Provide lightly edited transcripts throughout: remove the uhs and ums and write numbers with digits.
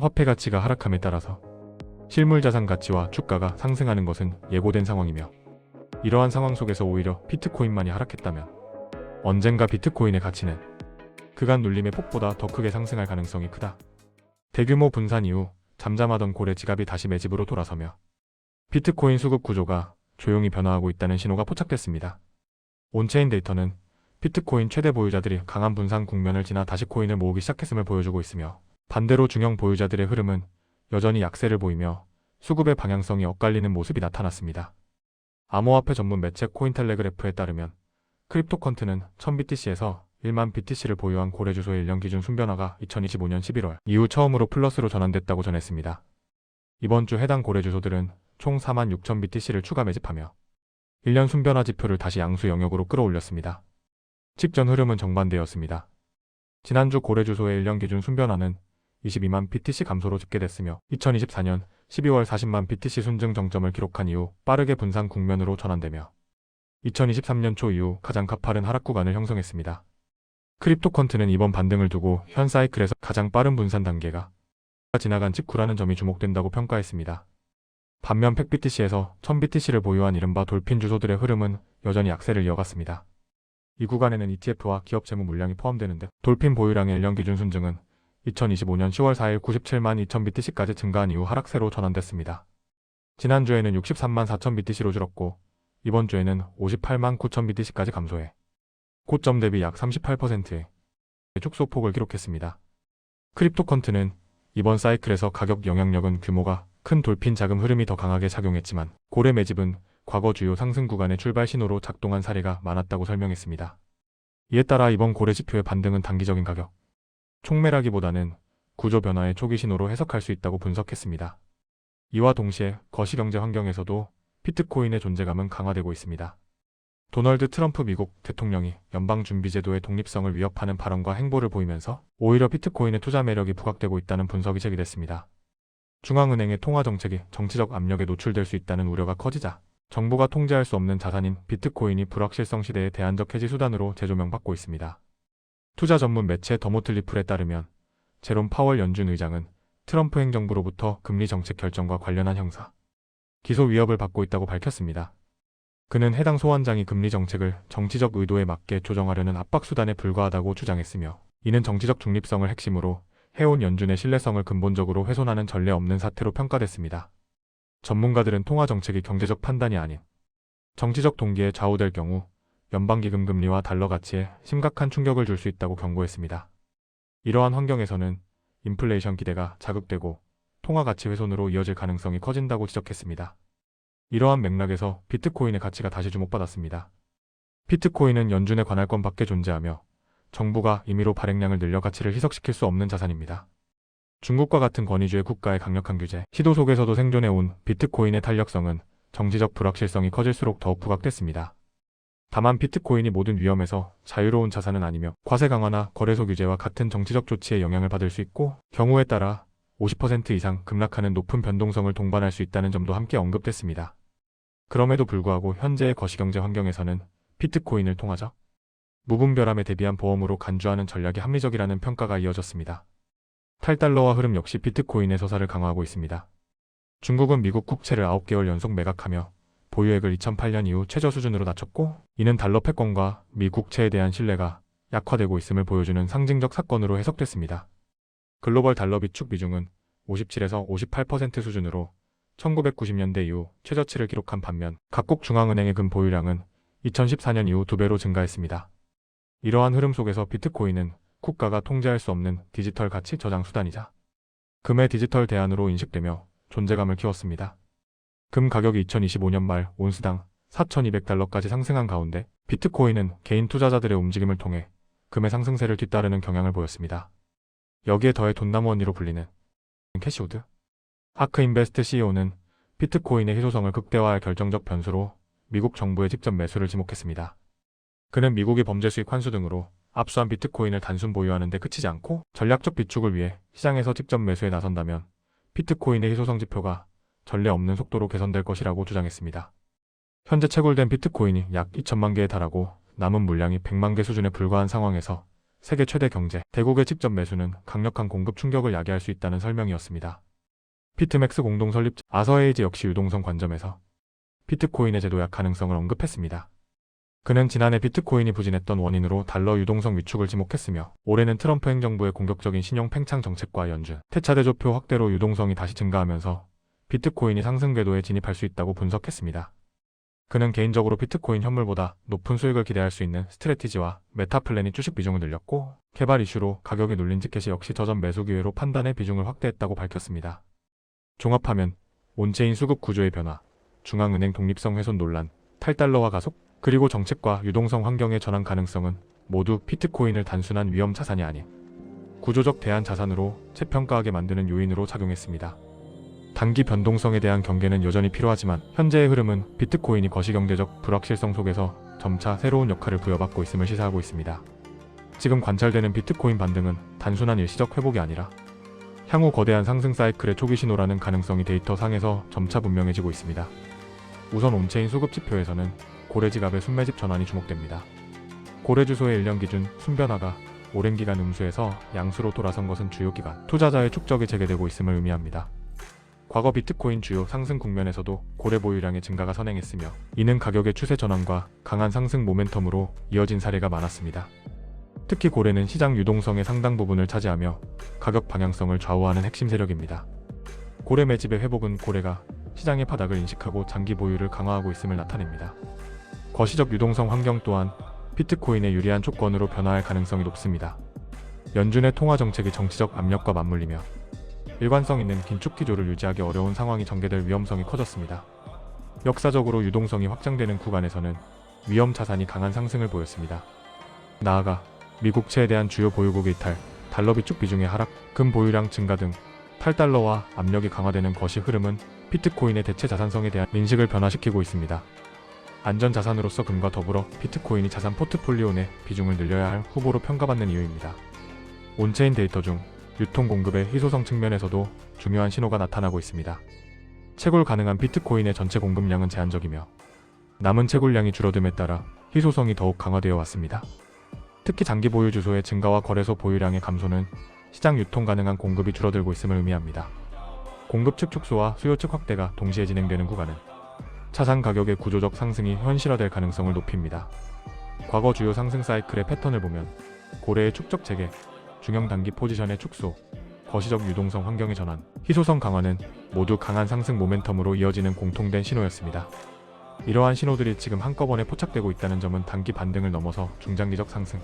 화폐 가치가 하락함에 따라서 실물 자산 가치와 주가가 상승하는 것은 예고된 상황이며, 이러한 상황 속에서 오히려 비트코인만이 하락했다면 언젠가 비트코인의 가치는 그간 눌림의 폭보다 더 크게 상승할 가능성이 크다. 대규모 분산 이후 잠잠하던 고래 지갑이 다시 매집으로 돌아서며 비트코인 수급 구조가 조용히 변화하고 있다는 신호가 포착됐습니다. 온체인 데이터는 비트코인 최대 보유자들이 강한 분산 국면을 지나 다시 코인을 모으기 시작했음을 보여주고 있으며, 반대로 중형 보유자들의 흐름은 여전히 약세를 보이며 수급의 방향성이 엇갈리는 모습이 나타났습니다. 암호화폐 전문 매체 코인텔레그래프에 따르면 크립토컨트는 1000BTC에서 1만 BTC를 보유한 고래 주소의 1년 기준 순변화가 2025년 11월 이후 처음으로 플러스로 전환됐다고 전했습니다. 이번 주 해당 고래 주소들은 총 46,000BTC를 추가 매집하며 1년 순변화 지표를 다시 양수 영역으로 끌어올렸습니다. 직전 흐름은 정반대였습니다. 지난주 고래 주소의 1년 기준 순변화는 22만 BTC 감소로 집계됐으며 2024년 12월 40만 BTC 순증 정점을 기록한 이후 빠르게 분산 국면으로 전환되며 2023년 초 이후 가장 가파른 하락 구간을 형성했습니다. 크립토컨트는 이번 반등을 두고 현 사이클에서 가장 빠른 분산 단계가 지나간 직후라는 점이 주목된다고 평가했습니다. 반면 팩BTC에서 1000BTC를 보유한 이른바 돌핀 주소들의 흐름은 여전히 약세를 이어갔습니다. 이 구간에는 ETF와 기업 재무 물량이 포함되는데, 돌핀 보유량의 1년 기준 순증은 2025년 10월 4일 97만 2000BTC까지 증가한 이후 하락세로 전환됐습니다. 지난주에는 63만 4000BTC로 줄었고 이번 주에는 58만 9000BTC까지 감소해 고점 대비 약 38%의 축소폭을 기록했습니다. 크립토컨트는 이번 사이클에서 가격 영향력은 규모가 큰 돌핀 자금 흐름이 더 강하게 작용했지만, 고래 매집은 과거 주요 상승 구간의 출발 신호로 작동한 사례가 많았다고 설명했습니다. 이에 따라 이번 고래 지표의 반등은 단기적인 가격 촉매라기보다는 구조 변화의 초기 신호로 해석할 수 있다고 분석했습니다. 이와 동시에 거시경제 환경에서도 비트코인의 존재감은 강화되고 있습니다. 도널드 트럼프 미국 대통령이 연방준비제도의 독립성을 위협하는 발언과 행보를 보이면서 오히려 비트코인의 투자 매력이 부각되고 있다는 분석이 제기됐습니다. 중앙은행의 통화 정책이 정치적 압력에 노출될 수 있다는 우려가 커지자 정부가 통제할 수 없는 자산인 비트코인이 불확실성 시대의 대안적 해지 수단으로 재조명받고 있습니다. 투자 전문 매체 더모틀리플에 따르면 제롬 파월 연준 의장은 트럼프 행정부로부터 금리 정책 결정과 관련한 형사 기소 위협을 받고 있다고 밝혔습니다. 그는 해당 소환장이 금리 정책을 정치적 의도에 맞게 조정하려는 압박 수단에 불과하다고 주장했으며, 이는 정치적 중립성을 핵심으로 해온 연준의 신뢰성을 근본적으로 훼손하는 전례 없는 사태로 평가됐습니다. 전문가들은 통화 정책이 경제적 판단이 아닌 정치적 동기에 좌우될 경우 연방기금 금리와 달러 가치에 심각한 충격을 줄 수 있다고 경고했습니다. 이러한 환경에서는 인플레이션 기대가 자극되고 통화 가치 훼손으로 이어질 가능성이 커진다고 지적했습니다. 이러한 맥락에서 비트코인의 가치가 다시 주목받았습니다. 비트코인은 연준의 관할권 밖에 존재하며 정부가 임의로 발행량을 늘려 가치를 희석시킬 수 없는 자산입니다. 중국과 같은 권위주의 국가의 강력한 규제 시도 속에서도 생존해온 비트코인의 탄력성은 정치적 불확실성이 커질수록 더욱 부각됐습니다. 다만 비트코인이 모든 위험에서 자유로운 자산은 아니며 과세 강화나 거래소 규제와 같은 정치적 조치에 영향을 받을 수 있고, 경우에 따라 50% 이상 급락하는 높은 변동성을 동반할 수 있다는 점도 함께 언급됐습니다. 그럼에도 불구하고 현재의 거시경제 환경에서는 비트코인을 통화적 무분별함에 대비한 보험으로 간주하는 전략이 합리적이라는 평가가 이어졌습니다. 탈달러화 흐름 역시 비트코인의 서사를 강화하고 있습니다. 중국은 미국 국채를 9개월 연속 매각하며 보유액을 2008년 이후 최저 수준으로 낮췄고, 이는 달러 패권과 미 국채에 대한 신뢰가 약화되고 있음을 보여주는 상징적 사건으로 해석됐습니다. 글로벌 달러 비축 비중은 57에서 58% 수준으로 1990년대 이후 최저치를 기록한 반면, 각국 중앙은행의 금 보유량은 2014년 이후 2배로 증가했습니다. 이러한 흐름 속에서 비트코인은 국가가 통제할 수 없는 디지털 가치 저장 수단이자 금의 디지털 대안으로 인식되며 존재감을 키웠습니다. 금 가격이 2025년 말 온스당 4,200달러까지 상승한 가운데 비트코인은 개인 투자자들의 움직임을 통해 금의 상승세를 뒤따르는 경향을 보였습니다. 여기에 더해 돈나무 언니로 불리는 캐시우드 아크 인베스트 CEO는 비트코인의 희소성을 극대화할 결정적 변수로 미국 정부의 직접 매수를 지목했습니다. 그는 미국이 범죄 수익 환수 등으로 압수한 비트코인을 단순 보유하는 데 그치지 않고 전략적 비축을 위해 시장에서 직접 매수에 나선다면 비트코인의 희소성 지표가 전례 없는 속도로 개선될 것이라고 주장했습니다. 현재 채굴된 비트코인이 약 2천만 개에 달하고 남은 물량이 100만 개 수준에 불과한 상황에서 세계 최대 경제, 대국의 직접 매수는 강력한 공급 충격을 야기할 수 있다는 설명이었습니다. 피트맥스 공동 설립자 아서에이지 역시 유동성 관점에서 비트코인의 제도약 가능성을 언급했습니다. 그는 지난해 비트코인이 부진했던 원인으로 달러 유동성 위축을 지목했으며 올해는 트럼프 행정부의 공격적인 신용 팽창 정책과 연준, 태차대조표 확대로 유동성이 다시 증가하면서 비트코인이 상승 궤도에 진입할 수 있다고 분석했습니다. 그는 개인적으로 비트코인 현물보다 높은 수익을 기대할 수 있는 스트래티지와 메타플랜이 주식 비중을 늘렸고 개발 이슈로 가격이 눌린 티켓이 역시 저점 매수 기회로 판단해 비중을 확대했다고 밝혔습니다. 종합하면 온체인 수급 구조의 변화, 중앙은행 독립성 훼손 논란, 탈달러화 가속, 그리고 정책과 유동성 환경의 전환 가능성은 모두 비트코인을 단순한 위험 자산이 아닌 구조적 대안 자산으로 재평가하게 만드는 요인으로 작용했습니다. 단기 변동성에 대한 경계는 여전히 필요하지만 현재의 흐름은 비트코인이 거시경제적 불확실성 속에서 점차 새로운 역할을 부여받고 있음을 시사하고 있습니다. 지금 관찰되는 비트코인 반등은 단순한 일시적 회복이 아니라 향후 거대한 상승 사이클의 초기 신호라는 가능성이 데이터 상에서 점차 분명해지고 있습니다. 우선 온체인 수급 지표에서는 고래 지갑의 순매집 전환이 주목됩니다. 고래 주소의 1년 기준 순변화가 오랜 기간 음수에서 양수로 돌아선 것은 주요 기간 투자자의 축적이 재개되고 있음을 의미합니다. 과거 비트코인 주요 상승 국면에서도 고래 보유량의 증가가 선행했으며 이는 가격의 추세 전환과 강한 상승 모멘텀으로 이어진 사례가 많았습니다. 특히 고래는 시장 유동성의 상당 부분을 차지하며 가격 방향성을 좌우하는 핵심 세력입니다. 고래 매집의 회복은 고래가 시장의 바닥을 인식하고 장기 보유를 강화하고 있음을 나타냅니다. 거시적 유동성 환경 또한 비트코인의 유리한 조건으로 변화할 가능성이 높습니다. 연준의 통화 정책이 정치적 압력과 맞물리며 일관성 있는 긴축 기조를 유지하기 어려운 상황이 전개될 위험성이 커졌습니다. 역사적으로 유동성이 확장되는 구간에서는 위험 자산이 강한 상승을 보였습니다. 나아가 미국채에 대한 주요 보유국의 이탈, 달러 비축 비중의 하락, 금 보유량 증가 등 탈달러와 압력이 강화되는 거시 흐름은 비트코인의 대체 자산성에 대한 인식을 변화시키고 있습니다. 안전 자산으로서 금과 더불어 비트코인이 자산 포트폴리오 내 비중을 늘려야 할 후보로 평가받는 이유입니다. 온체인 데이터 중 유통 공급의 희소성 측면에서도 중요한 신호가 나타나고 있습니다. 채굴 가능한 비트코인의 전체 공급량은 제한적이며 남은 채굴량이 줄어듦에 따라 희소성이 더욱 강화되어 왔습니다. 특히 장기 보유 주소의 증가와 거래소 보유량의 감소는 시장 유통 가능한 공급이 줄어들고 있음을 의미합니다. 공급 측 축소와 수요 측 확대가 동시에 진행되는 구간은 자산 가격의 구조적 상승이 현실화될 가능성을 높입니다. 과거 주요 상승 사이클의 패턴을 보면 고래의 축적 재개, 중형 단기 포지션의 축소, 거시적 유동성 환경의 전환, 희소성 강화는 모두 강한 상승 모멘텀으로 이어지는 공통된 신호였습니다. 이러한 신호들이 지금 한꺼번에 포착되고 있다는 점은 단기 반등을 넘어서 중장기적 상승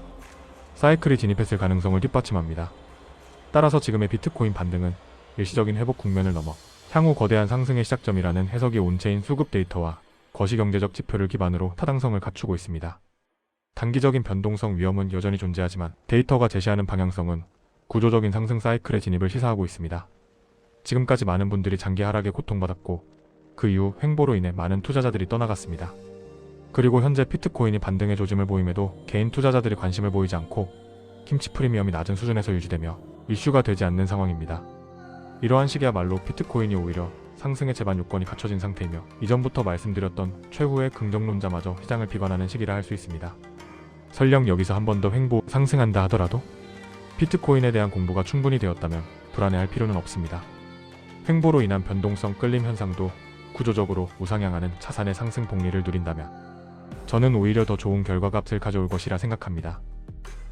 사이클이 진입했을 가능성을 뒷받침합니다. 따라서 지금의 비트코인 반등은 일시적인 회복 국면을 넘어 향후 거대한 상승의 시작점이라는 해석이 온체인 수급 데이터와 거시경제적 지표를 기반으로 타당성을 갖추고 있습니다. 단기적인 변동성 위험은 여전히 존재하지만 데이터가 제시하는 방향성은 구조적인 상승 사이클의 진입을 시사하고 있습니다. 지금까지 많은 분들이 장기 하락에 고통받았고 그 이후 횡보로 인해 많은 투자자들이 떠나갔습니다. 그리고 현재 비트코인이 반등의 조짐을 보임에도 개인 투자자들이 관심을 보이지 않고 김치 프리미엄이 낮은 수준에서 유지되며 이슈가 되지 않는 상황입니다. 이러한 시기야말로 비트코인이 오히려 상승의 제반 요건이 갖춰진 상태이며 이전부터 말씀드렸던 최후의 긍정론자마저 시장을 비관하는 시기라 할 수 있습니다. 설령 여기서 한 번 더 횡보 상승한다 하더라도 비트코인에 대한 공부가 충분히 되었다면 불안해할 필요는 없습니다. 횡보로 인한 변동성 끌림 현상도 구조적으로 우상향하는 자산의 상승 복리를 누린다면 저는 오히려 더 좋은 결과값을 가져올 것이라 생각합니다.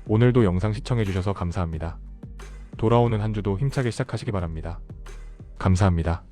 오늘도 영상 시청해주셔서 감사합니다. 돌아오는 한 주도 힘차게 시작하시기 바랍니다. 감사합니다.